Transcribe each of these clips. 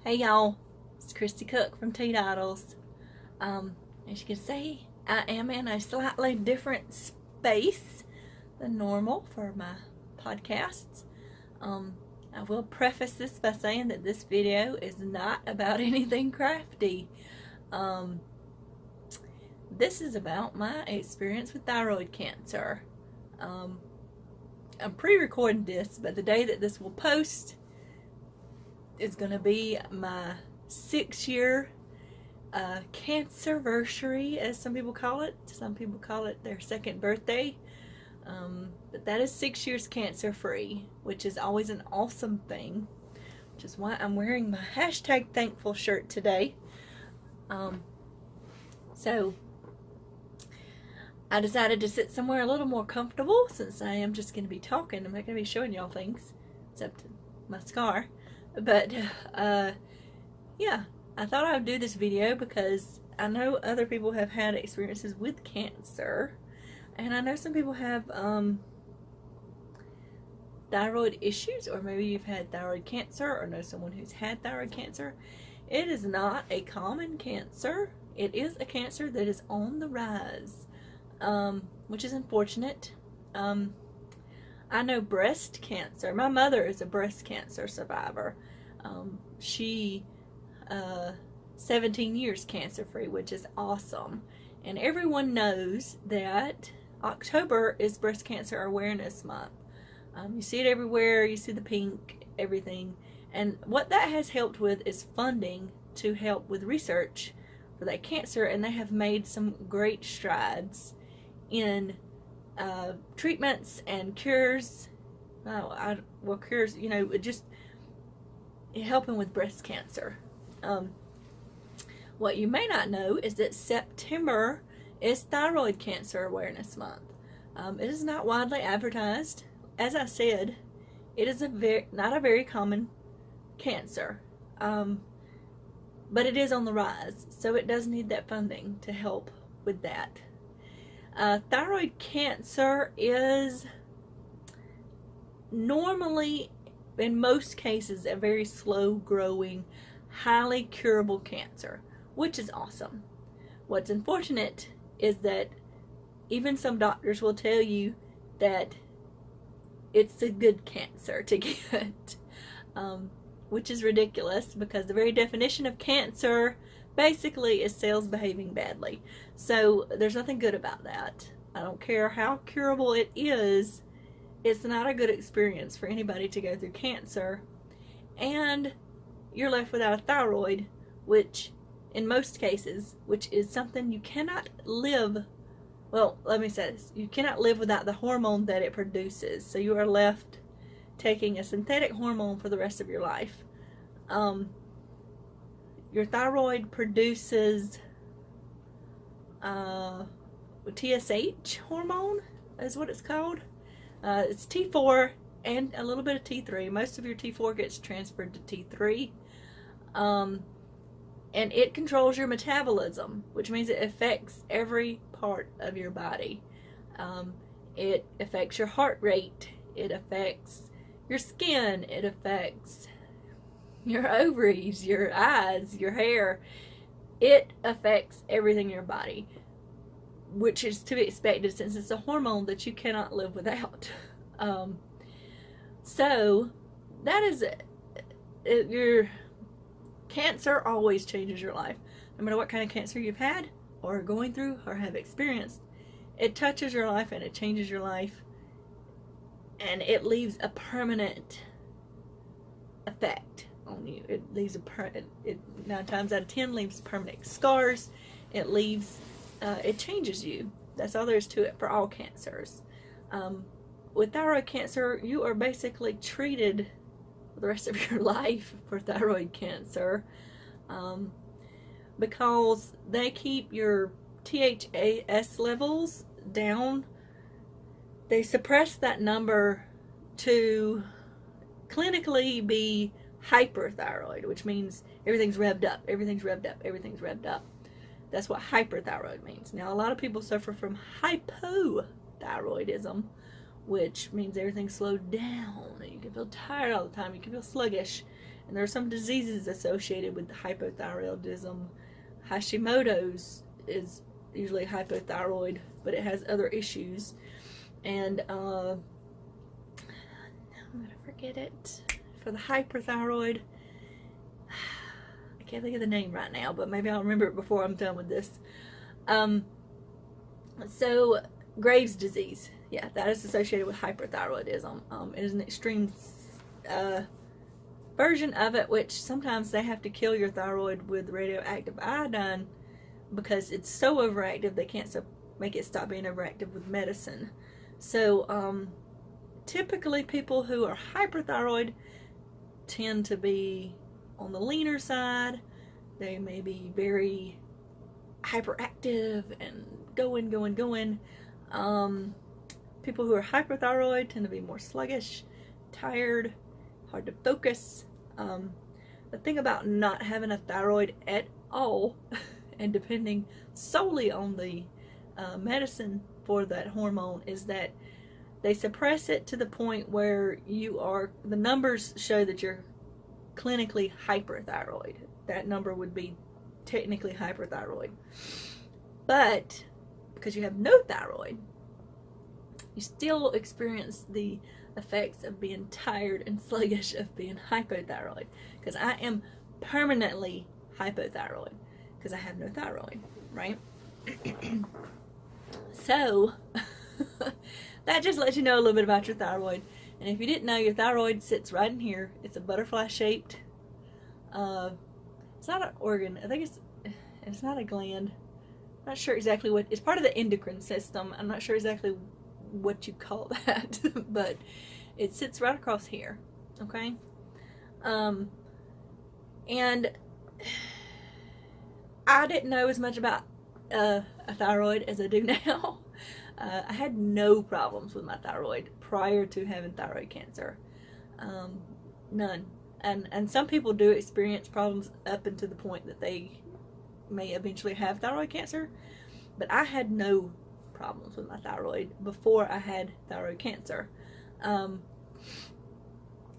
Hey y'all, it's Christy Cook from Teadoddles. As you can see, I am in a slightly different space than normal for my podcasts. I will preface this by saying that this video is not about anything crafty. This is about my experience with thyroid cancer. I'm pre-recording this, but the day that this will post is going to be my 6-year cancerversary, as some people call it. Some people call it their second birthday. But that is 6 years cancer free, which is always an awesome thing, which is why I'm wearing my #thankful shirt today. So I decided to sit somewhere a little more comfortable, since I am just going to be talking. I'm not going to be showing y'all things except my scar. But yeah, I thought I would do this video because I know other people have had experiences with cancer, and I know some people have thyroid issues, or maybe you've had thyroid cancer or know someone who's had thyroid cancer. It is not a common cancer. It is a cancer that is on the rise, which is unfortunate. I know breast cancer. My mother is a breast cancer survivor. She 17 years cancer free, which is awesome. And everyone knows that October is Breast Cancer Awareness Month. You see it everywhere. You see the pink, everything. And what that has helped with is funding to help with research for that cancer. And they have made some great strides in treatments and cures. Cures, you know, just helping with breast cancer. What you may not know is that September is Thyroid Cancer Awareness Month. It is not widely advertised. As I said, it is not a very common cancer, but it is on the rise, so it does need that funding to help with that. Thyroid cancer is normally, in most cases, a very slow growing, highly curable cancer, which is awesome. What's unfortunate is that even some doctors will tell you that it's a good cancer to get, which is ridiculous, because the very definition of cancer basically is cells behaving badly. So there's nothing good about that. I don't care how curable it is. It's not a good experience for anybody to go through cancer, and you're left without a thyroid, which in most cases, which is something you cannot live, well, let me say this, you cannot live without the hormone that it produces. So you are left taking a synthetic hormone for the rest of your life. Your thyroid produces TSH hormone is what it's called. It's T4 and a little bit of T3. Most of your T4 gets transferred to T3. And it controls your metabolism, which means it affects every part of your body. It affects your heart rate. It affects your skin. It affects your ovaries, your eyes, your hair. It affects everything in your body, which is to be expected since it's a hormone that you cannot live without. So that is it. Your cancer always changes your life. No matter what kind of cancer you've had or are going through or have experienced, it touches your life and it changes your life, and it leaves a permanent effect on you. It leaves it 9 times out of 10 leaves permanent scars. It leaves it changes you. That's all there is to it for all cancers. With thyroid cancer, you are basically treated for the rest of your life for thyroid cancer, because they keep your THAS levels down. They suppress that number to clinically be hyperthyroid, which means everything's revved up, everything's revved up, everything's revved up. That's what hyperthyroid means. Now, a lot of people suffer from hypothyroidism, which means everything's slowed down. You can feel tired all the time. You can feel sluggish. And there are some diseases associated with hypothyroidism. Hashimoto's is usually hypothyroid, but it has other issues. And I'm gonna forget it. For the hyperthyroid, I can't think of the name right now, but maybe I'll remember it before I'm done with this. So Graves' disease, yeah, that is associated with hyperthyroidism. It is an extreme version of it, which sometimes they have to kill your thyroid with radioactive iodine because it's so overactive they can't make it stop being overactive with medicine. So typically people who are hyperthyroid tend to be on the leaner side. They may be very hyperactive and going. People who are hyperthyroid tend to be more sluggish, tired, hard to focus. The thing about not having a thyroid at all and depending solely on the medicine for that hormone is that they suppress it to the point where the numbers show that you're clinically hyperthyroid. That number would be technically hyperthyroid. But because you have no thyroid, you still experience the effects of being tired and sluggish of being hypothyroid. Because I am permanently hypothyroid because I have no thyroid, right? So that just lets you know a little bit about your thyroid. And if you didn't know, your thyroid sits right in here. It's a butterfly shaped. It's not an organ. I think it's not a gland. I'm not sure exactly what. It's part of the endocrine system. I'm not sure exactly what you call that, but it sits right across here. Okay. And I didn't know as much about a thyroid as I do now. I had no problems with my thyroid prior to having thyroid cancer. None. And some people do experience problems up until the point that they may eventually have thyroid cancer. But I had no problems with my thyroid before I had thyroid cancer.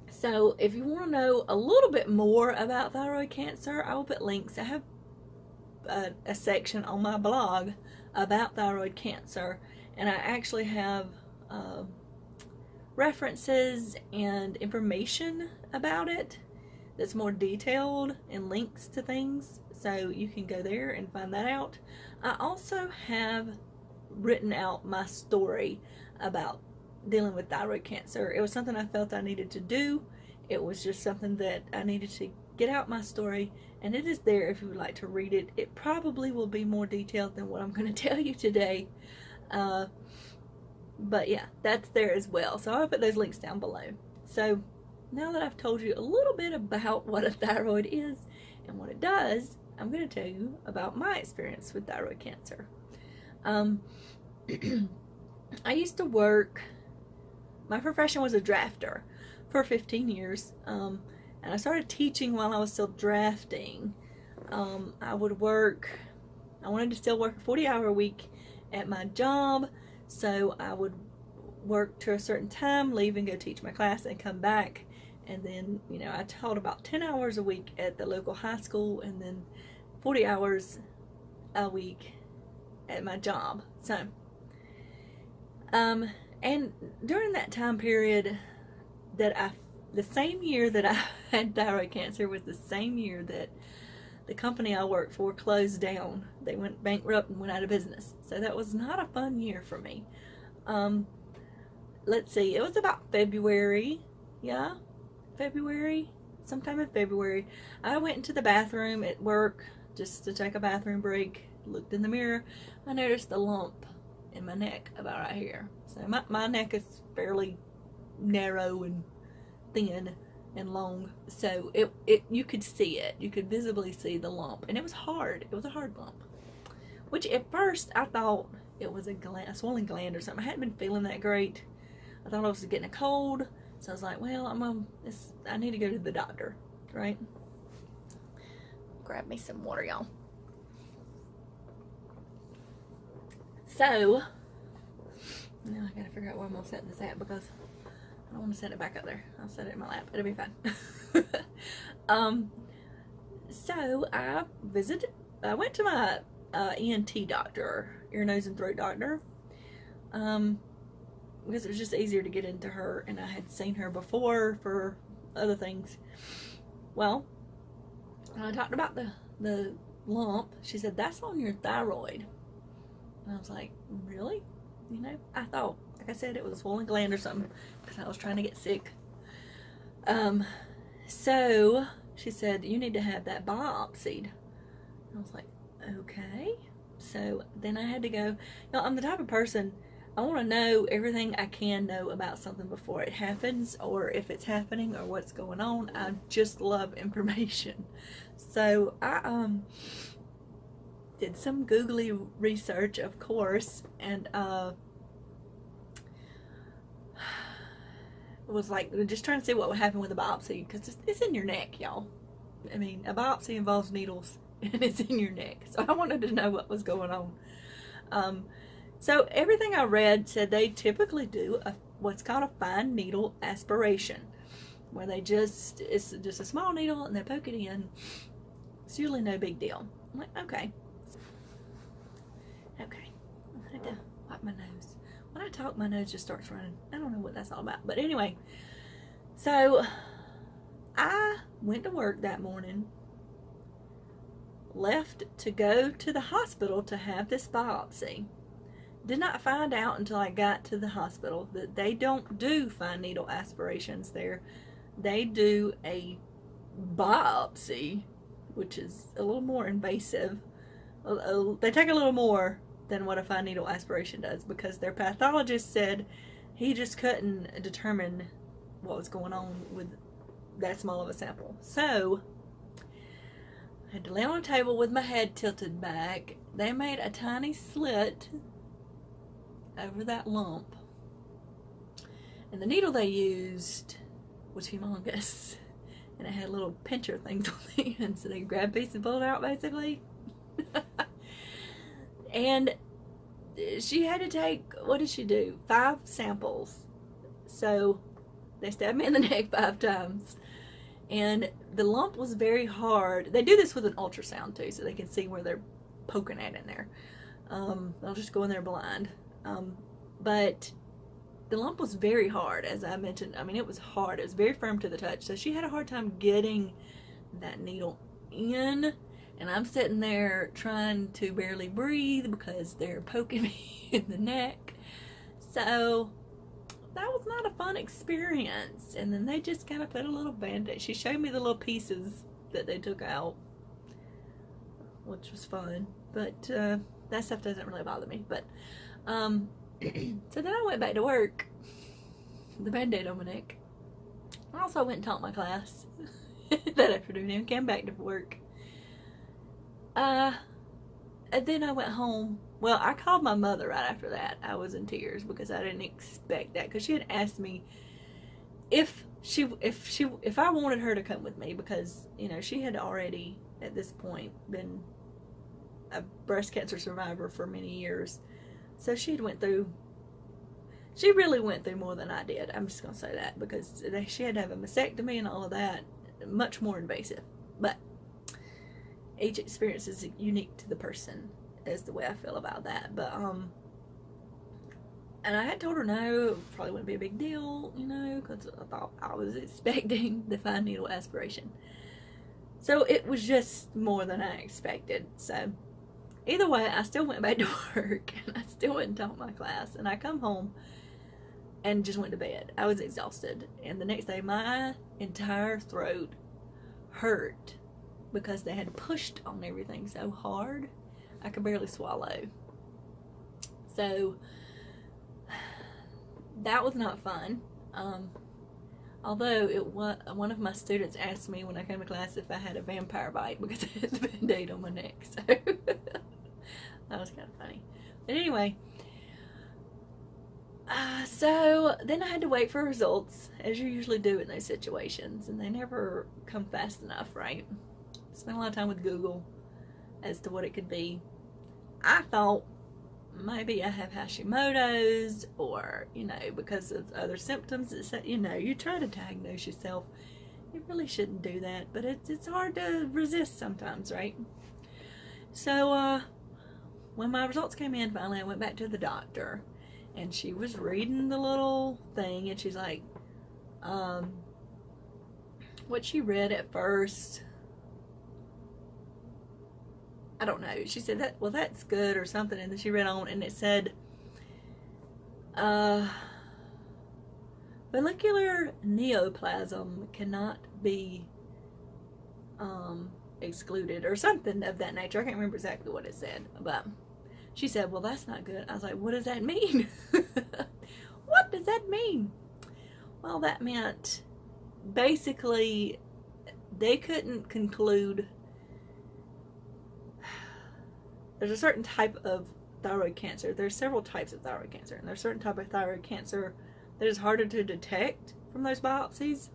So if you want to know a little bit more about thyroid cancer, I will put links. I have a section on my blog about thyroid cancer, and I actually have references and information about it that's more detailed and links to things, so you can go there and find that out. I also have written out my story about dealing with thyroid cancer. It was something I felt I needed to do. It was just something that I needed to get out my story, and it is there if you would like to read it. It probably will be more detailed than what I'm going to tell you today. But yeah, that's there as well. So I'll put those links down below. So now that I've told you a little bit about what a thyroid is and what it does, I'm going to tell you about my experience with thyroid cancer. I used to work, my profession was a drafter for 15 years. And I started teaching while I was still drafting. I wanted to still work a 40-hour week at my job. So I would work to a certain time, leave and go teach my class and come back. And then, I taught about 10 hours a week at the local high school and then 40 hours a week at my job. So, and during that time period the same year that I had thyroid cancer was the same year that the company I worked for closed down. They went bankrupt and went out of business. So that was not a fun year for me. Let's see, it was about February. Yeah, February, sometime in February. I went into the bathroom at work just to take a bathroom break, looked in the mirror. I noticed a lump in my neck about right here. So my neck is fairly narrow and thin and long, so you could see it. You could visibly see the lump, and it was hard. It was a hard lump, which at first I thought it was a swollen gland or something. I hadn't been feeling that great. I thought I was getting a cold, so I was like, well, I need to go to the doctor, right? Grab me some water, y'all. So now I gotta figure out where I'm gonna set this at because I don't want to set it back up there. I'll set it in my lap. It'll be fine. So I went to my ENT doctor, ear, nose, and throat doctor, because it was just easier to get into her, and I had seen her before for other things. Well, when I talked about the lump, she said, that's on your thyroid. And I was like, really? You know, I thought, like I said, it was a swollen gland or something, because I was trying to get sick. So she said, you need to have that biopsied. I was like, okay. So then I had to go. I'm the type of person, I want to know everything I can know about something before it happens, or if it's happening, or what's going on. I just love information. So I did some googly research, of course, and was like just trying to see what would happen with a biopsy, because it's in your neck, y'all. I mean, a biopsy involves needles and it's in your neck, so I wanted to know what was going on. So everything I read said they typically do what's called a fine needle aspiration, where it's just a small needle and they poke it in. It's usually no big deal. I'm like, okay. I had to wipe my nose. When I talk, my nose just starts running. I don't know what that's all about. But anyway, so I went to work that morning, left to go to the hospital to have this biopsy. Did not find out until I got to the hospital that they don't do fine needle aspirations there. They do a biopsy, which is a little more invasive. They take a little more than what a fine needle aspiration does, because their pathologist said he just couldn't determine what was going on with that small of a sample. So I had to lay on a table with my head tilted back. They made a tiny slit over that lump, and the needle they used was humongous, and it had little pincher things on the end, so they grabbed a piece and pulled it out, basically. And she had to take, what did she do? 5 samples. So they stabbed me in the neck 5 times. And the lump was very hard. They do this with an ultrasound too, so they can see where they're poking at in there. They'll just go in there blind. But the lump was very hard, as I mentioned. I mean, it was hard. It was very firm to the touch. So she had a hard time getting that needle in. And I'm sitting there trying to barely breathe because they're poking me in the neck. So that was not a fun experience. And then they just kind of put a little band-aid. She showed me the little pieces that they took out, which was fun. But that stuff doesn't really bother me. But so then I went back to work, the band-aid on my neck. I also went and taught my class that afternoon and came back to work. And then I went home. Well, I called my mother right after that. I was in tears because I didn't expect that, because she had asked me if I wanted her to come with me, because, you know, she had already at this point been a breast cancer survivor for many years. So she really went through more than I did. I'm just going to say that, because she had to have a mastectomy and all of that, much more invasive. But each experience is unique to the person, is the way I feel about that. But and I had told her no, it probably wouldn't be a big deal, you know, because I thought I was expecting the fine needle aspiration. So it was just more than I expected. So either way, I still went back to work, and I still went and taught my class, and I come home and just went to bed. I was exhausted, and the next day my entire throat hurt, because they had pushed on everything so hard I could barely swallow. So that was not fun. Although one of my students asked me when I came to class if I had a vampire bite, because I had the band-aid on my neck. So that was kind of funny. But anyway, so then I had to wait for results, as you usually do in those situations, and they never come fast enough, right? Spent a lot of time with Google as to what it could be. I thought maybe I have Hashimoto's, or, you know, because of other symptoms. It's, you know, you try to diagnose yourself You really shouldn't do that, but it's hard to resist sometimes, right? So when my results came in, finally I went back to the doctor, and she was reading the little thing, and she's like, what she read at first, I don't know. She said that, well, that's good or something, and then she read on, and it said, follicular neoplasm cannot be excluded or something of that nature. I can't remember exactly what it said, but she said, well, that's not good. I was like, what does that mean? What does that mean? Well, that meant basically they couldn't conclude. There's a certain type of thyroid cancer. There's several types of thyroid cancer, and there's a certain type of thyroid cancer that is harder to detect from those biopsies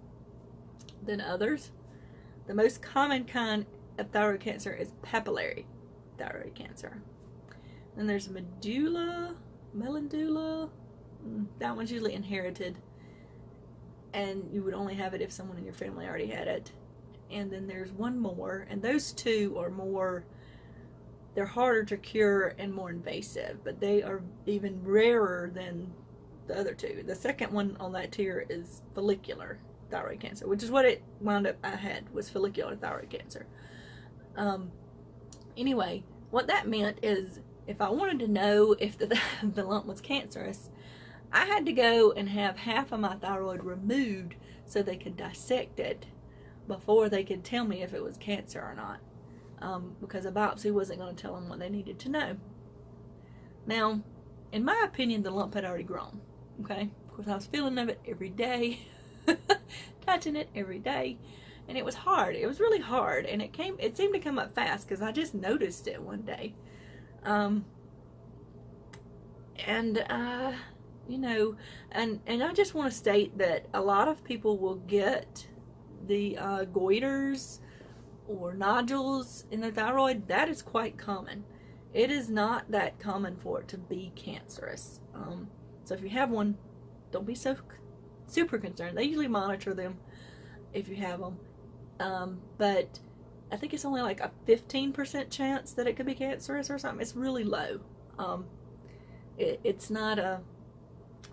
than others. The most common kind of thyroid cancer is papillary thyroid cancer. Then there's medulla, that one's usually inherited, and you would only have it if someone in your family already had it. And then there's one more, and those two are more, they're harder to cure and more invasive, but they are even rarer than the other two. The second one on that tier is follicular thyroid cancer, which is what it wound up I had, was follicular thyroid cancer. Anyway, what that meant is if I wanted to know if the lump was cancerous, I had to go and have half of my thyroid removed so they could dissect it before they could tell me if it was cancer or not, because a biopsy wasn't going to tell them what they needed to know. Now, in my opinion, the lump had already grown. Okay, of course I was feeling of it every day, touching it every day, and it was hard. It was really hard, and it seemed to come up fast because I just noticed it one day. You know, and I just want to state that a lot of people will get the goiters or nodules in their thyroid. That is quite common. It is not that common for it to be cancerous. So if you have one, don't be so super concerned. They usually monitor them if you have them. But I think it's only like a 15% chance that it could be cancerous or something. It's really low. It's not a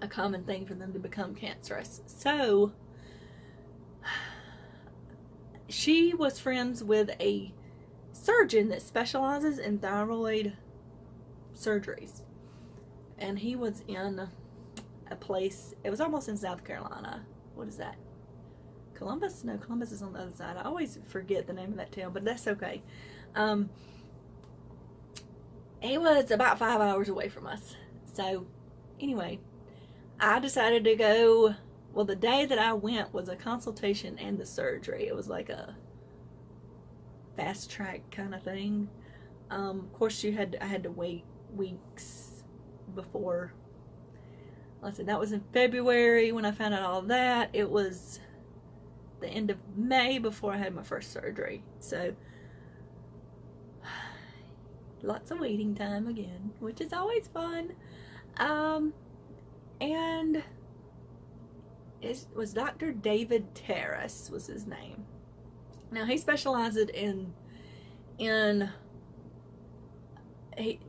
common thing for them to become cancerous. So she was friends with a surgeon that specializes in thyroid surgeries, and he was in a place, it was almost in South Carolina. What is that? Columbus? No, Columbus is on the other side. I always forget the name of that town, but that's okay. He was about 5 hours away from us. So anyway, I decided to go. Well, the day that I went was a consultation and the surgery. It was like a fast track kind of thing. Of course, I had to wait weeks before. Like I said, that was in February when I found out all that. It was the end of May before I had my first surgery. So lots of waiting time again, which is always fun. And it was Dr. David Terrace was his name. Now he specialized in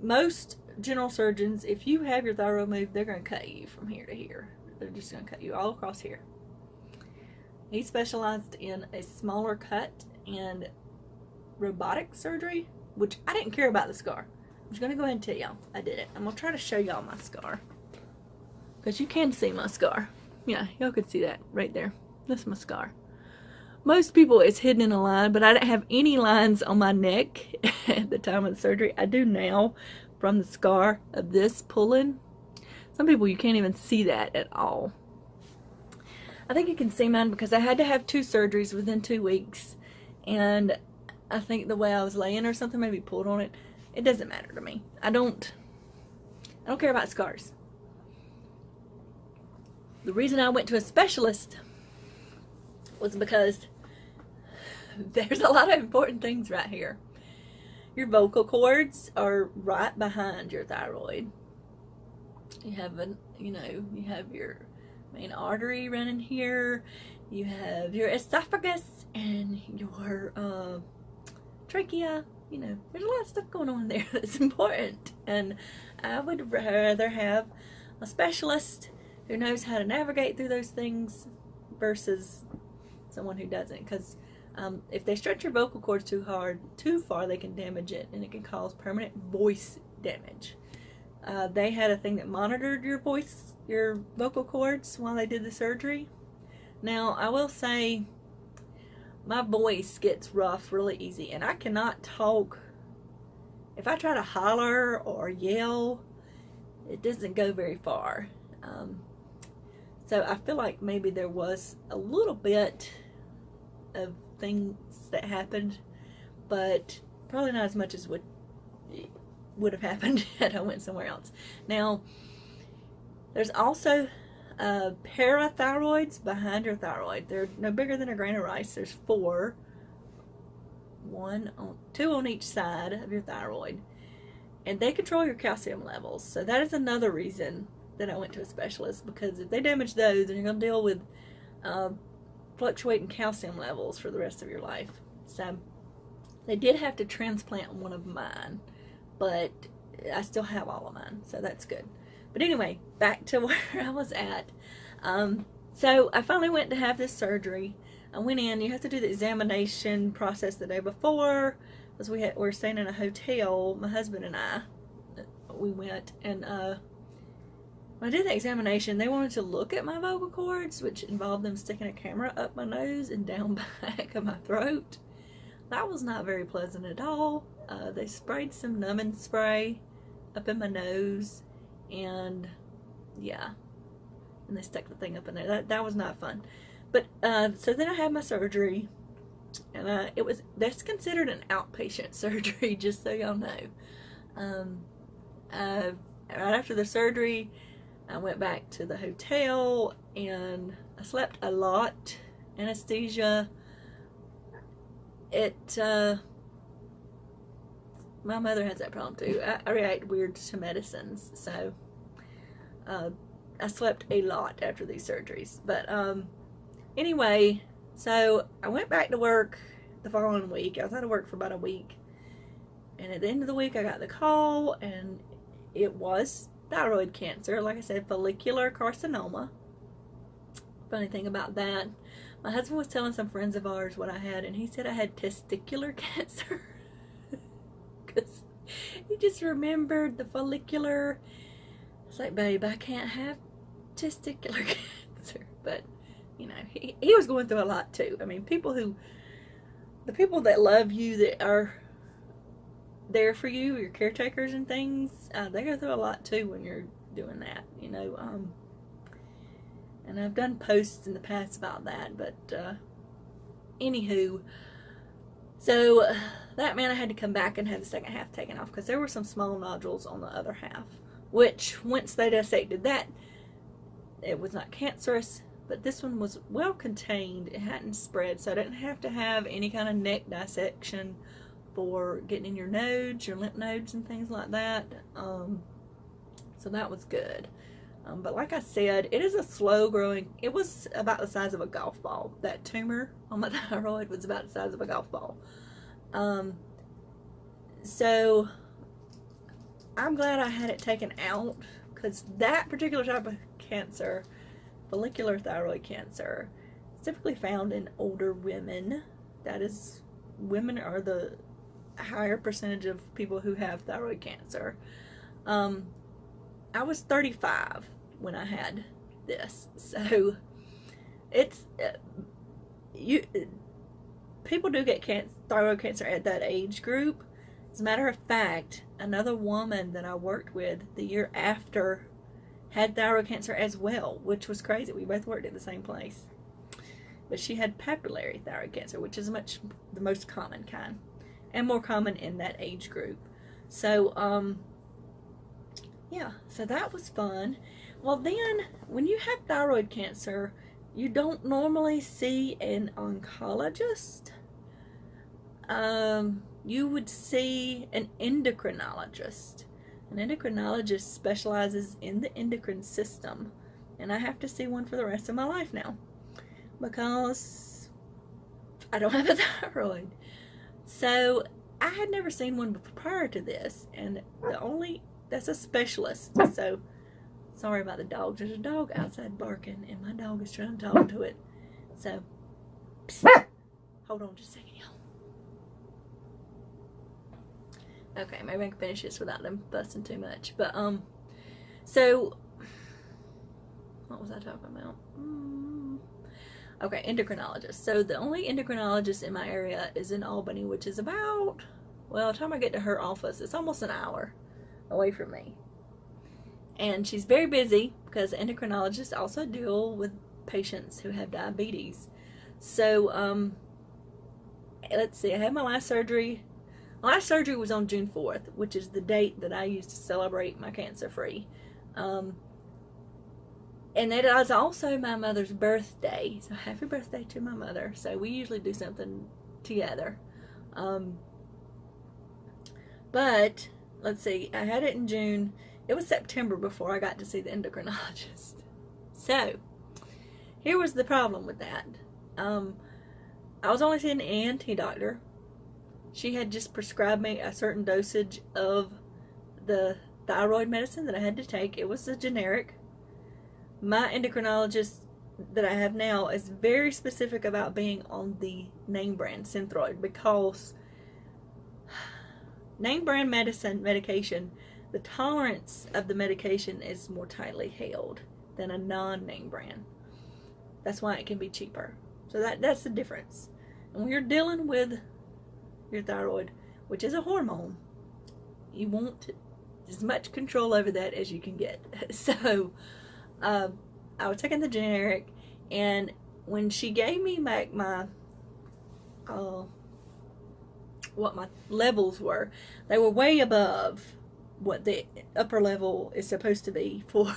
most general surgeons, if you have your thyroid moved, they're going to cut you from here to here. They're just going to cut you all across here. He specialized in a smaller cut and robotic surgery, which I didn't care about the scar. I'm just going to go ahead and tell y'all I did it. I'm going to try to show y'all my scar, because you can see my scar. Yeah, y'all could see that right there. That's my scar. Most people, it's hidden in a line, but I didn't have any lines on my neck at the time of the surgery. I do now from the scar of this pulling. Some people, you can't even see that at all. I think you can see mine because I had to have 2 surgeries within 2 weeks. And I think the way I was laying or something maybe pulled on it. It doesn't matter to me. I don't care about scars. The reason I went to a specialist was because there's a lot of important things right here. Your vocal cords are right behind your thyroid. You have you have your main artery running here. you have your esophagus and your trachea. You know, there's a lot of stuff going on there that's important, and I would rather have a specialist who knows how to navigate through those things versus someone who doesn't, because if they stretch your vocal cords too far, they can damage it, and it can cause permanent voice damage. They had a thing that monitored your vocal cords while they did the surgery. Now, I will say, my voice gets rough really easy, and I cannot talk. If I try to holler or yell, it doesn't go very far. So I feel like maybe there was a little bit of things that happened, but probably not as much as would have happened had I went somewhere else. Now, there's also parathyroids behind your thyroid. They're no bigger than a grain of rice. There's 4, 2 on each side of your thyroid, and they control your calcium levels. So that is another reason that I went to a specialist, because if they damage those, then you're going to deal with fluctuating calcium levels for the rest of your life. So they did have to transplant one of mine, but I still have all of mine, so that's good. But anyway, back to where I was at. So I finally went to have this surgery. I went in. You have to do the examination process the day before, because we were staying in a hotel. My husband and I, we went, and when I did the examination, they wanted to look at my vocal cords, which involved them sticking a camera up my nose and down back of my throat. That was not very pleasant at all. They sprayed some numbing spray up in my nose, and yeah, and they stuck the thing up in there. That was not fun. But so then I had my surgery, and that's considered an outpatient surgery, just so y'all know. Right after the surgery, I went back to the hotel, and I slept a lot. Anesthesia. My mother has that problem too. I react weird to medicines, so I slept a lot after these surgeries. But anyway, so I went back to work the following week. I was out of work for about a week, and at the end of the week I got the call, and it was thyroid cancer. Like I said, follicular carcinoma. Funny thing about that, my husband was telling some friends of ours what I had, and he said I had testicular cancer. Because he just remembered the follicular. It's like, babe, I can't have testicular cancer. But, you know, he was going through a lot too. I mean, the people that love you, that are there for you, your caretakers and things, they go through a lot too when you're doing that, you know. And I've done posts in the past about that, but anywho, so that meant I had to come back and have the second half taken off, because there were some small nodules on the other half, which once they dissected that, it was not cancerous, but this one was well contained. It hadn't spread, so I didn't have to have any kind of neck dissection for getting in your nodes, your lymph nodes and things like that. So that was good. But like I said, it is a slow growing. It was about the size of a golf ball. That tumor on my thyroid was about the size of a golf ball. So I'm glad I had it taken out, because that particular type of cancer, follicular thyroid cancer, is typically found in older women. That is, women are the higher percentage of people who have thyroid cancer. I was 35 when I had this, so it's people do get thyroid cancer at that age group. As a matter of fact, another woman that I worked with the year after had thyroid cancer as well, which was crazy. We both worked at the same place, but she had papillary thyroid cancer, which is the most common kind, and more common in that age group. So yeah, so that was fun. Well, then when you have thyroid cancer, you don't normally see an oncologist. You would see an endocrinologist. An endocrinologist specializes in the endocrine system, and I have to see one for the rest of my life now. because I don't have a thyroid. So I had never seen one prior to this, and that's a specialist. So sorry about the dogs. There's a dog outside barking, and my dog is trying to talk to it. So psst, hold on just a second, y'all. Okay, maybe I can finish this without them fussing too much. But so what was I talking about? Okay, endocrinologist. So the only endocrinologist in my area is in Albany, which is about, well, by the time I get to her office, it's almost an hour away from me. And she's very busy because endocrinologists also deal with patients who have diabetes. So, let's see, I had my last surgery. My last surgery was on June 4th, which is the date that I used to celebrate my cancer-free. And it was also my mother's birthday. So happy birthday to my mother. So we usually do something together. But let's see, I had it in June. It was September before I got to see the endocrinologist. So here was the problem with that. I was only seeing an ENT doctor. She had just prescribed me a certain dosage of the thyroid medicine that I had to take. It was a generic. My endocrinologist that I have now is very specific about being on the name brand Thyroid, because name brand medication, the tolerance of the medication is more tightly held than a non-name brand. That's why it can be cheaper. So that's the difference. And when you're dealing with your thyroid, which is a hormone, you want as much control over that as you can get. So I was taking the generic, and when she gave me back my what my levels were, they were way above what the upper level is supposed to be for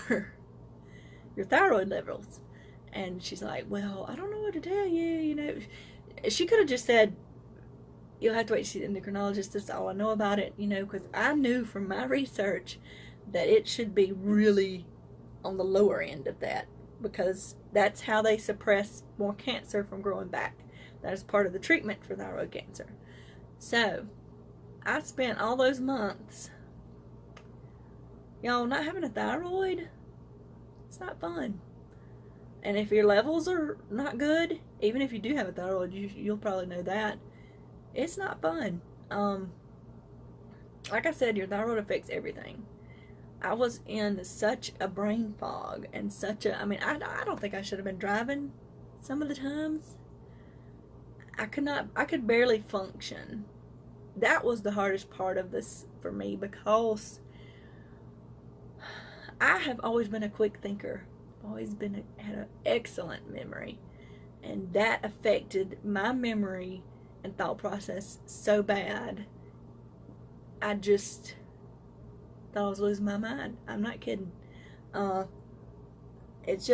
your thyroid levels. And she's like, well, I don't know what to tell you, you know. She could have just said, you'll have to wait to see the endocrinologist, that's all I know about it, you know, because I knew from my research that it should be really on the lower end of that, because that's how they suppress more cancer from growing back. That is part of the treatment for thyroid cancer. So I spent all those months, y'all, not having a thyroid. It's not fun. And if your levels are not good, even if you do have a thyroid, you'll probably know that it's not fun. Like I said, your thyroid affects everything. I was in such a brain fog and I don't think I should have been driving some of the times. I could barely function. That was the hardest part of this for me, because I have always been a quick thinker. I've always had an excellent memory, and that affected my memory and thought process so bad. I just thought I was losing my mind. I'm not kidding. It's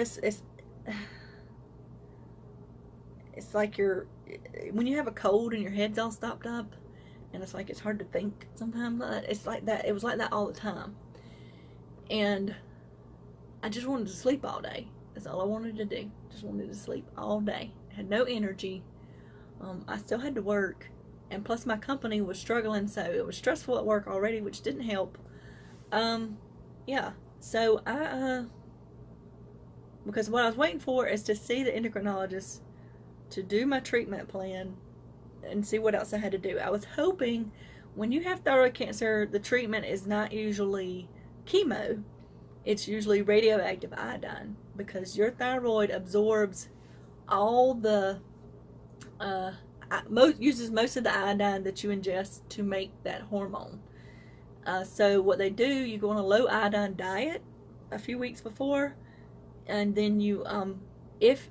like when you have a cold and your head's all stopped up, and it's like it's hard to think sometimes. It's like that. It was like that all the time, and I just wanted to sleep all day. That's all I wanted to do. Just wanted to sleep all day. I had no energy. I still had to work, and plus my company was struggling, so it was stressful at work already, which didn't help. Yeah, so because what I was waiting for is to see the endocrinologist to do my treatment plan and see what else I had to do. I was hoping, when you have thyroid cancer, the treatment is not usually chemo. It's usually radioactive iodine, because your thyroid absorbs all the uses most of the iodine that you ingest to make that hormone. So what they do, you go on a low iodine diet a few weeks before, and then you if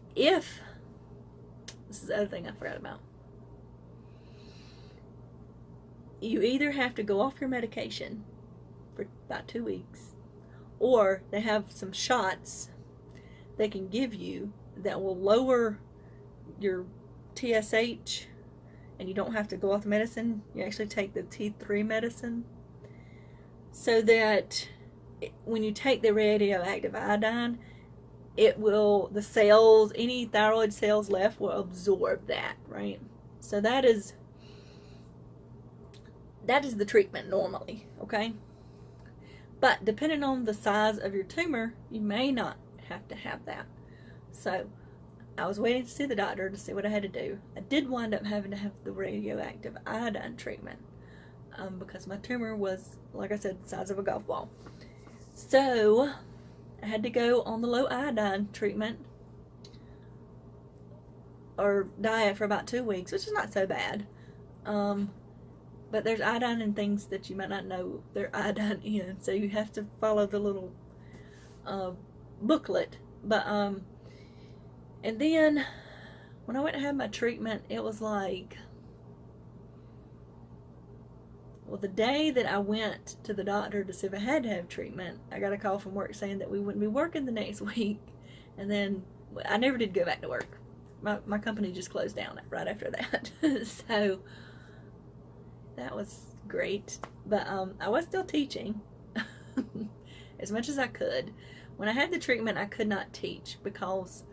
this is the other thing I forgot about, you either have to go off your medication for about 2 weeks, or they have some shots they can give you that will lower your TSH, and you don't have to go off the medicine. You actually take the T3 medicine, so that when you take the radioactive iodine, it will, the cells, any thyroid cells left will absorb that, right? So that is the treatment normally, okay? But depending on the size of your tumor, you may not have to have that. So I was waiting to see the doctor to see what I had to do. I did wind up having to have the radioactive iodine treatment because my tumor was, like I said, the size of a golf ball. So I had to go on the low iodine treatment or diet for about 2 weeks, which is not so bad. But there's iodine in things that you might not know there's iodine in, so you have to follow the little booklet. But and then when I went to have my treatment, it was like, well, the day that I went to the doctor to see if I had to have treatment, I got a call from work saying that we wouldn't be working the next week. And then I never did go back to work. My company just closed down right after that. So that was great. But I was still teaching as much as I could. When I had the treatment, I could not teach because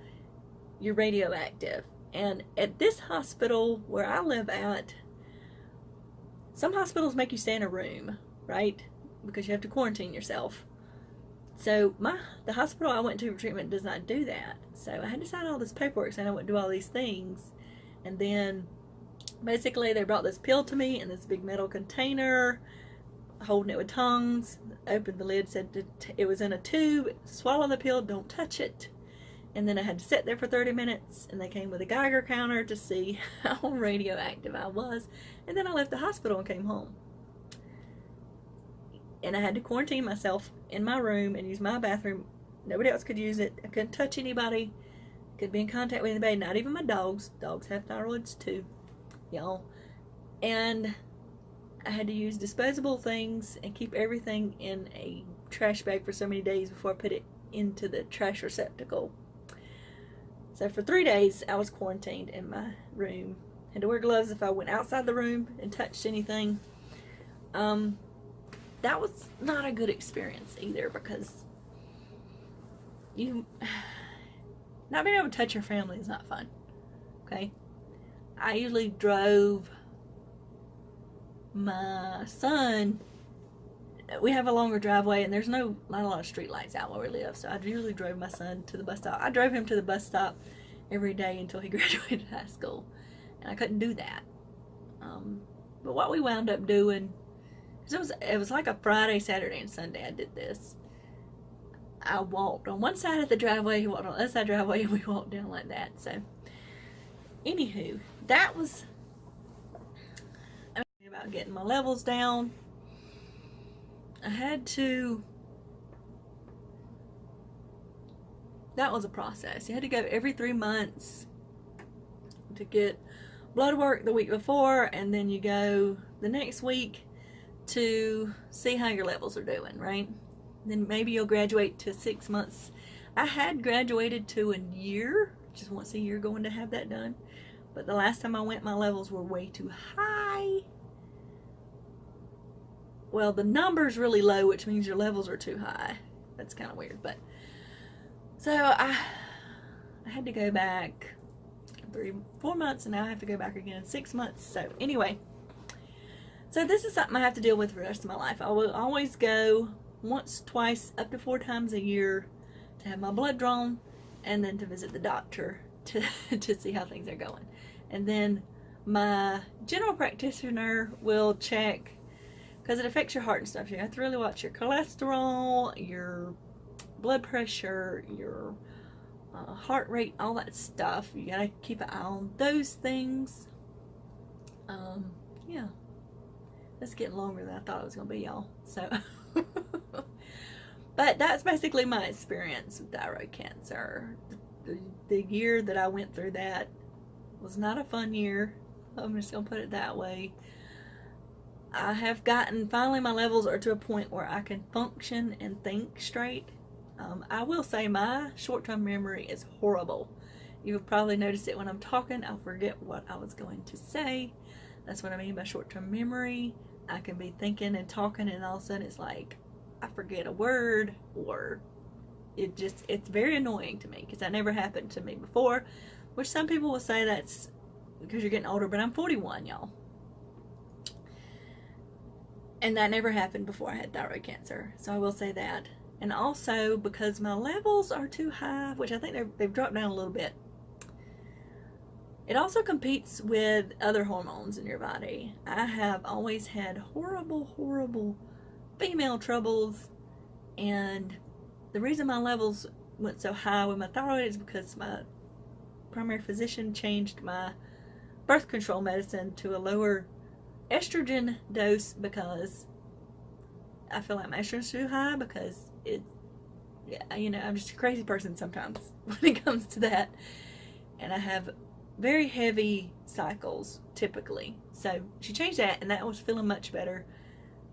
you're radioactive. And at this hospital where I live at, some hospitals make you stay in a room, right? Because you have to quarantine yourself. So the hospital I went to for treatment does not do that. So I had to sign all this paperwork saying I wouldn't do all these things. And then basically they brought this pill to me in this big metal container, holding it with tongs. Opened the lid, said it was in a tube. Swallow the pill, don't touch it. And then I had to sit there for 30 minutes, and they came with a Geiger counter to see how radioactive I was. And then I left the hospital and came home. And I had to quarantine myself in my room and use my bathroom. Nobody else could use it. I couldn't touch anybody. Couldn't be in contact with anybody, not even my dogs. Dogs have thyroids too, y'all. And I had to use disposable things and keep everything in a trash bag for so many days before I put it into the trash receptacle. So for 3 days, I was quarantined in my room. Had to wear gloves if I went outside the room and touched anything. That was not a good experience either, because not being able to touch your family is not fun. Okay? I usually drove my son. We have a longer driveway, and there's not a lot of street lights out where we live, so I usually drove my son to the bus stop. I drove him to the bus stop every day until he graduated high school, and I couldn't do that. But what we wound up doing, because it was like a Friday, Saturday, and Sunday I did this. I walked on one side of the driveway, he walked on the other side of the driveway, and we walked down like that. So, anywho, that was about getting my levels down. I had to, that was a process. You had to go every 3 months to get blood work the week before, and then you go the next week to see how your levels are doing, right? Then maybe you'll graduate to 6 months. I had graduated to a year, just once a year going to have that done. But the last time I went, my levels were way too high. Well, the number's really low, which means your levels are too high. That's kind of weird, but so I had to go back 4 months, and now I have to go back again in 6 months. So anyway, so this is something I have to deal with for the rest of my life. I will always go once, twice, up to 4 times a year to have my blood drawn, and then to visit the doctor to see how things are going. And then my general practitioner will check, because it affects your heart and stuff. You have to really watch your cholesterol, your blood pressure, your heart rate, all that stuff. You gotta keep an eye on those things. Yeah, it's getting longer than I thought it was gonna be, y'all. So, but that's basically my experience with thyroid cancer. The year that I went through that was not a fun year. I'm just gonna put it that way. I have gotten, finally my levels are to a point where I can function and think straight. I will say my short-term memory is horrible. You've probably noticed it when I'm talking. I'll forget what I was going to say. That's what I mean by short-term memory. I can be thinking and talking, and all of a sudden it's like I forget a word, or it's very annoying to me because that never happened to me before, which some people will say that's because you're getting older, but I'm 41, y'all. And that never happened before I had thyroid cancer. So I will say that. And also because my levels are too high, which I think they've dropped down a little bit. It also competes with other hormones in your body. I have always had horrible female troubles, and the reason my levels went so high with my thyroid is because my primary physician changed my birth control medicine to a lower estrogen dose because I feel like my estrogen's too high because I'm just a crazy person sometimes when it comes to that. And I have very heavy cycles typically. So she changed that, and that was feeling much better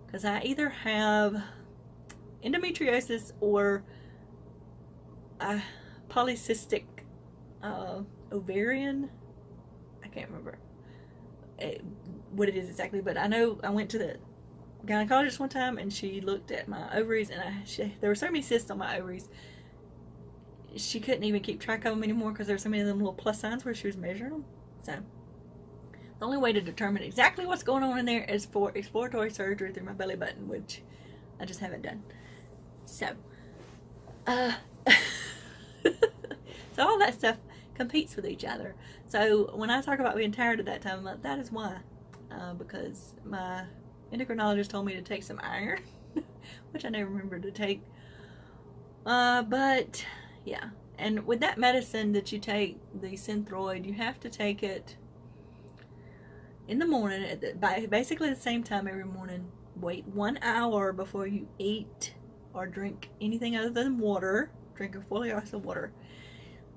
because I either have endometriosis or polycystic ovarian. I can't remember what it is exactly, but I know I went to the gynecologist one time and she looked at my ovaries, and there were so many cysts on my ovaries she couldn't even keep track of them anymore because there were so many of them little plus signs where she was measuring them. So the only way to determine exactly what's going on in there is for exploratory surgery through my belly button, which I just haven't done. So so all that stuff competes with each other. So when I talk about being tired at that time of month, that is why, because my endocrinologist told me to take some iron, which I never remembered to take. But yeah, and with that medicine that you take, the Thyroid, you have to take it in the morning at basically the same time every morning. Wait 1 hour before you eat or drink anything other than water. Drink a full glass of water.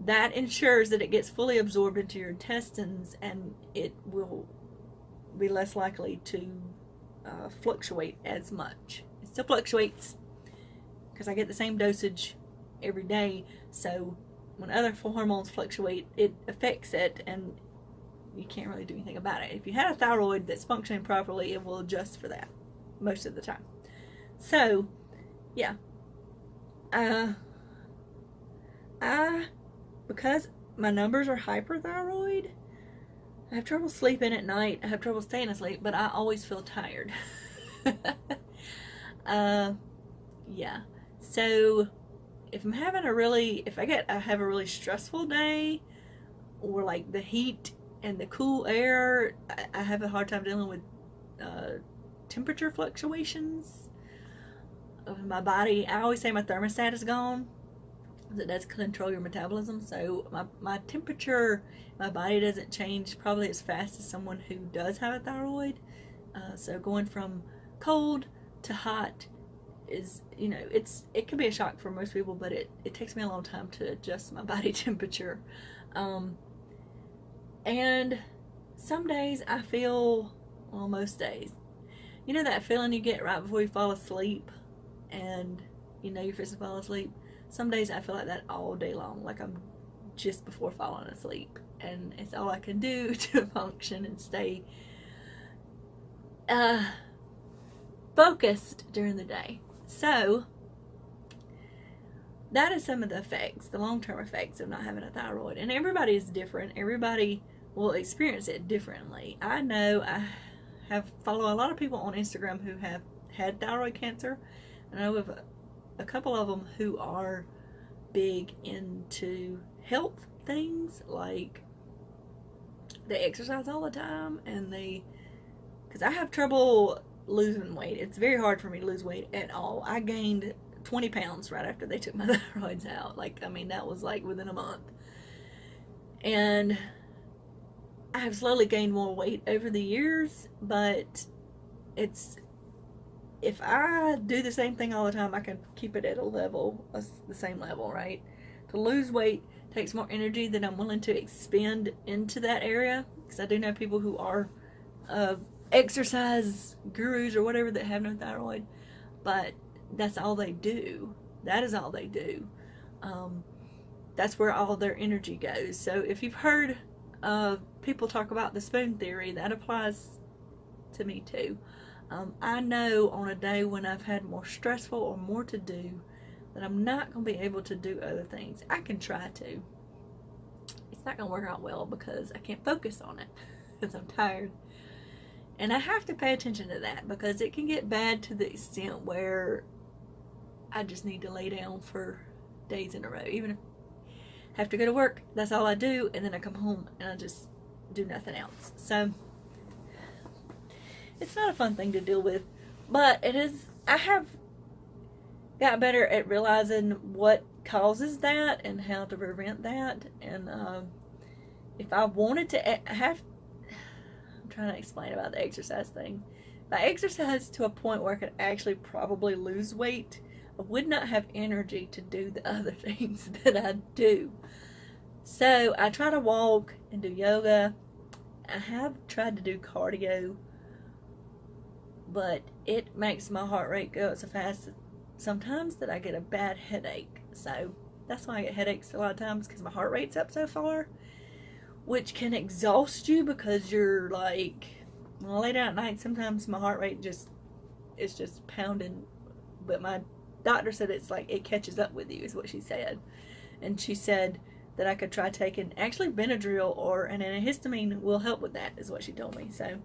That ensures that it gets fully absorbed into your intestines, and it will be less likely to fluctuate as much. It still fluctuates because I get the same dosage every day, so when other hormones fluctuate, it affects it, and you can't really do anything about it. If you had a thyroid that's functioning properly, it will adjust for that most of the time. So yeah, because my numbers are hyperthyroid, I have trouble sleeping at night. I have trouble staying asleep, but I always feel tired. Yeah. So if I'm having I have a really stressful day, or like the heat and the cool air, I have a hard time dealing with temperature fluctuations of my body. I always say my thermostat is gone. It does control your metabolism, so my temperature, my body doesn't change probably as fast as someone who does have a thyroid. So going from cold to hot is, it can be a shock for most people, but it takes me a long time to adjust my body temperature. And some days I feel, well, most days, that feeling you get right before you fall asleep, and you're fixing to fall asleep. Some days I feel like that all day long, like I'm just before falling asleep, and it's all I can do to function and stay focused during the day. So that is some of the effects, the long-term effects of not having a thyroid. And everybody is different. Everybody will experience it differently. I know I follow a lot of people on Instagram who have had thyroid cancer. I know of a couple of them who are big into health things, like they exercise all the time, and because I have trouble losing weight. It's very hard for me to lose weight at all. I gained 20 pounds right after they took my thyroids out. That was like within a month. And I have slowly gained more weight over the years, but if I do the same thing all the time, I can keep it at the same level, right? To lose weight takes more energy than I'm willing to expend into that area, because I do know people who are exercise gurus or whatever that have no thyroid, but that's all they do. That is all they do. That's where all their energy goes. So if you've heard people talk about the spoon theory, that applies to me too. I know on a day when I've had more stressful or more to do, that I'm not going to be able to do other things. I can try to. It's not going to work out well because I can't focus on it because I'm tired. And I have to pay attention to that because it can get bad to the extent where I just need to lay down for days in a row. Even if I have to go to work, that's all I do, and then I come home and I just do nothing else. So it's not a fun thing to deal with, but it is. I have got better at realizing what causes that and how to prevent that. And if I wanted to I'm trying to explain about the exercise thing. If I exercise to a point where I could actually probably lose weight, I would not have energy to do the other things that I do. So I try to walk and do yoga. I have tried to do cardio, but it makes my heart rate go up so fast sometimes that I get a bad headache. So that's why I get headaches a lot of times, because my heart rate's up so far, which can exhaust you because you're like, when I lay down at night, sometimes my heart rate is just pounding. But my doctor said it's like it catches up with you, is what she said. And she said that I could try taking actually Benadryl or an antihistamine will help with that, is what she told me. So,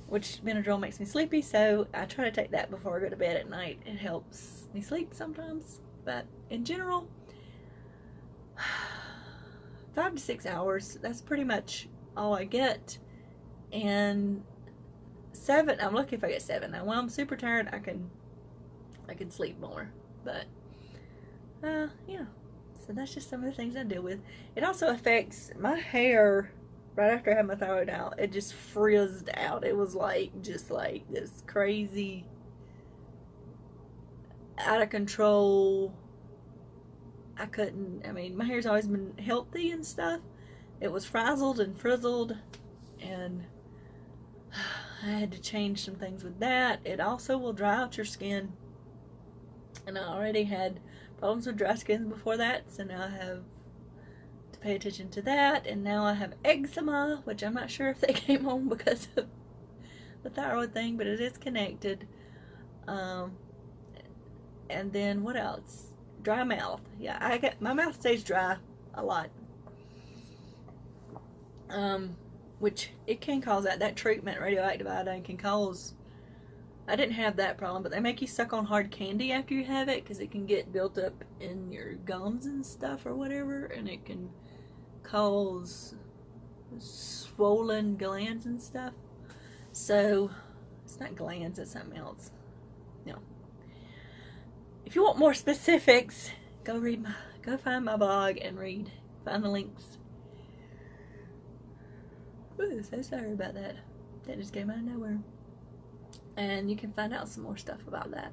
which Benadryl makes me sleepy, so I try to take that before I go to bed at night. It helps me sleep sometimes, but in general, 5 to 6 hours, that's pretty much all I get. And 7, I'm lucky if I get 7. Now when I'm super tired, I can sleep more, but yeah, so that's just some of the things I deal with. It also affects my hair. Right after I had my thyroid out, it just frizzed out. It was like, just like this crazy, out of control. I mean, my hair's always been healthy and stuff. It was frazzled and frizzled, and I had to change some things with that. It also will dry out your skin, and I already had problems with dry skin before that, so now I have to pay attention to that. And now I have eczema, which I'm not sure if they came on because of the thyroid thing, but it is connected. And then what else? Dry mouth. Yeah, my mouth stays dry a lot. Which it can cause that treatment, radioactive iodine, can cause. I didn't have that problem, but they make you suck on hard candy after you have it because it can get built up in your gums and stuff or whatever, and it can cause swollen glands and stuff. So it's not glands, it's something else. No. If you want more specifics, go find my blog and find the links. Ooh, so sorry about that. That just came out of nowhere. And you can find out some more stuff about that.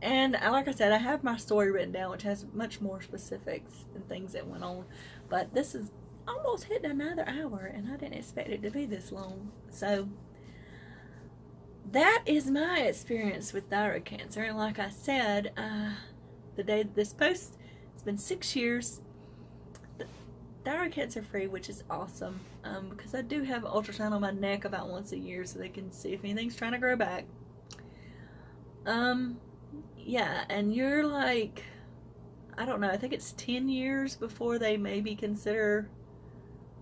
And like I said, I have my story written down, which has much more specifics and things that went on. But this is almost hitting another hour, and I didn't expect it to be this long. So that is my experience with thyroid cancer. And like I said, the day this post, it's been 6 years. Thyroid cancer free, which is awesome, because I do have an ultrasound on my neck about once a year so they can see if anything's trying to grow back. Yeah, and you're like, I don't know, I think it's 10 years before they maybe consider,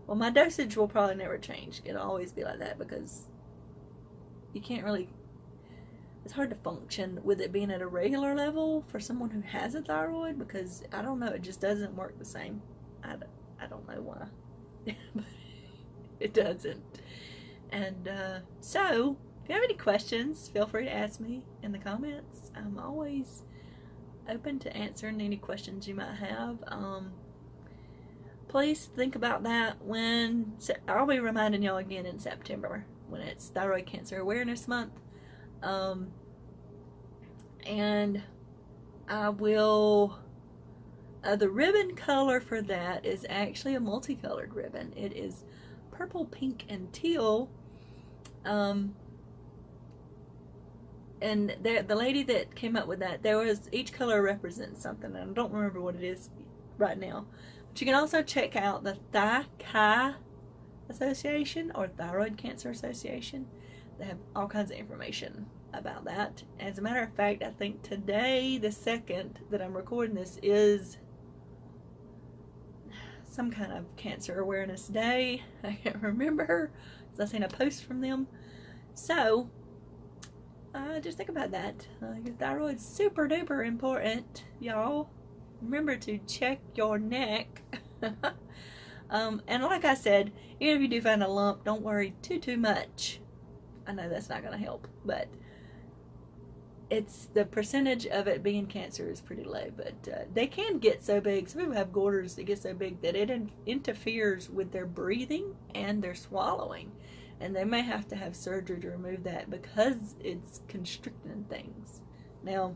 well, my dosage will probably never change. It'll always be like that because you can't really, it's hard to function with it being at a regular level for someone who has a thyroid, because I don't know, it just doesn't work the same. I don't know why, but it doesn't. And so, if you have any questions, feel free to ask me in the comments. I'm always open to answering any questions you might have. Please think about that when I'll be reminding y'all again in September when it's Thyroid Cancer Awareness Month. And I will. The ribbon color for that is actually a multicolored ribbon. It is purple, pink, and teal. And the lady that came up with that, each color represents something, and I don't remember what it is right now. But you can also check out the ThyCai Association or Thyroid Cancer Association. They have all kinds of information about that. As a matter of fact, I think today, the 2nd that I'm recording this, is some kind of cancer awareness day. I can't remember. I've seen a post from them. So, just think about that. Your thyroid's super duper important, y'all. Remember to check your neck. And like I said, even if you do find a lump, don't worry too much. I know that's not going to help, but it's the percentage of it being cancer is pretty low. But they can get so big. Some people have goiters that get so big that it interferes with their breathing and their swallowing, and they may have to have surgery to remove that because it's constricting things. Now,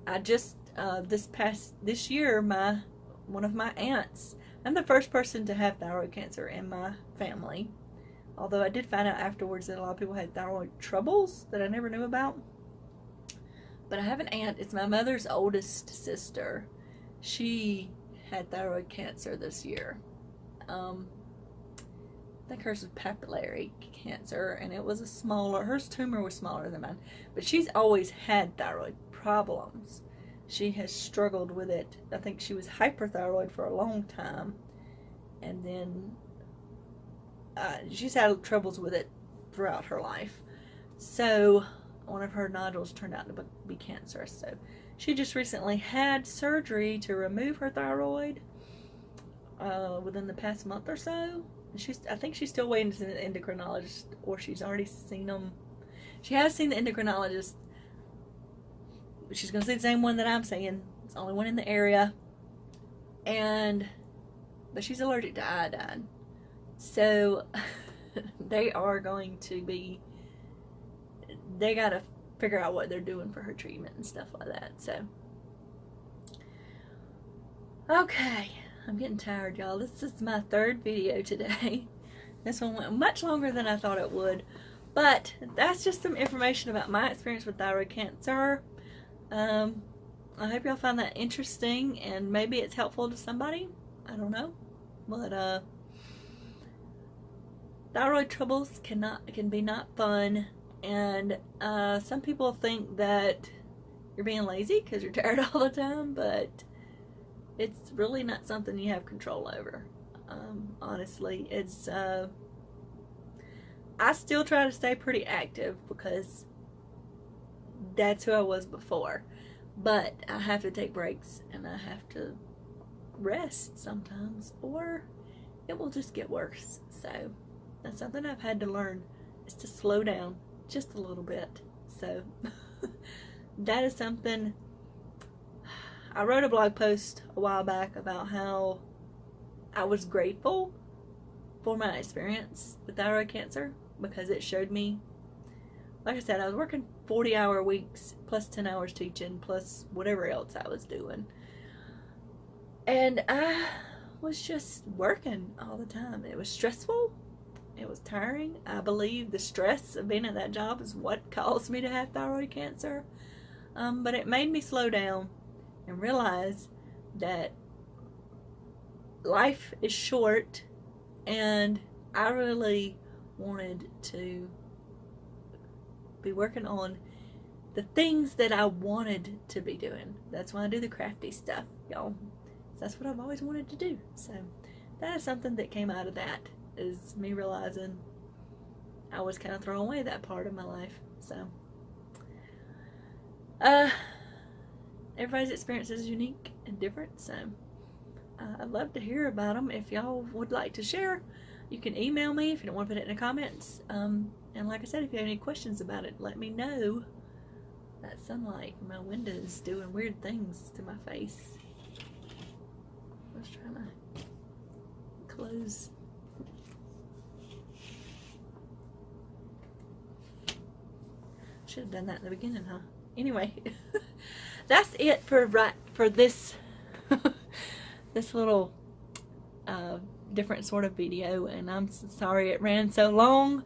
I just this year, one of my aunts. I'm the first person to have thyroid cancer in my family. Although I did find out afterwards that a lot of people had thyroid troubles that I never knew about. But I have an aunt. It's my mother's oldest sister. She had thyroid cancer this year. I think hers was papillary cancer, and it was hers tumor was smaller than mine. But she's always had thyroid problems. She has struggled with it. I think she was hyperthyroid for a long time, and then she's had troubles with it throughout her life. So one of her nodules turned out to be cancerous. So she just recently had surgery to remove her thyroid within the past month or so. I think she's still waiting to see the endocrinologist, or she's already seen them. She has seen the endocrinologist. She's going to see the same one that I'm seeing. It's the only one in the area. But she's allergic to iodine. So they are going to be, they got to figure out what they're doing for her treatment and stuff like that. So, okay. I'm getting tired, y'all. This is my 3rd video today. This one went much longer than I thought it would. But that's just some information about my experience with thyroid cancer. I hope y'all find that interesting, and maybe it's helpful to somebody. I don't know. But thyroid troubles can be not fun, and some people think that you're being lazy because you're tired all the time, but it's really not something you have control over. Honestly, it's I still try to stay pretty active because that's who I was before, but I have to take breaks and I have to rest sometimes, or it will just get worse. So that's something I've had to learn, is to slow down just a little bit. So that is something. I wrote a blog post a while back about how I was grateful for my experience with thyroid cancer, because it showed me, like I said, I was working 40-hour weeks plus 10 hours teaching plus whatever else I was doing, and I was just working all the time. It was stressful, it was tiring. I believe the stress of being at that job is what caused me to have thyroid cancer, but it made me slow down and realize that life is short, and I really wanted to be working on the things that I wanted to be doing. That's why I do the crafty stuff, y'all. That's what I've always wanted to do. So that is something that came out of that, is me realizing I was kind of throwing away that part of my life. So everybody's experience is unique and different, so I'd love to hear about them. If y'all would like to share, you can email me if you don't want to put it in the comments. And like I said, if you have any questions about it, let me know. That sunlight from my window is doing weird things to my face. I was trying to close. Should have done that in the beginning, huh? Anyway, that's it for this this little different sort of video, and I'm sorry it ran so long,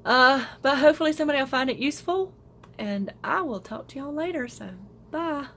but hopefully somebody will find it useful, and I will talk to y'all later. So bye.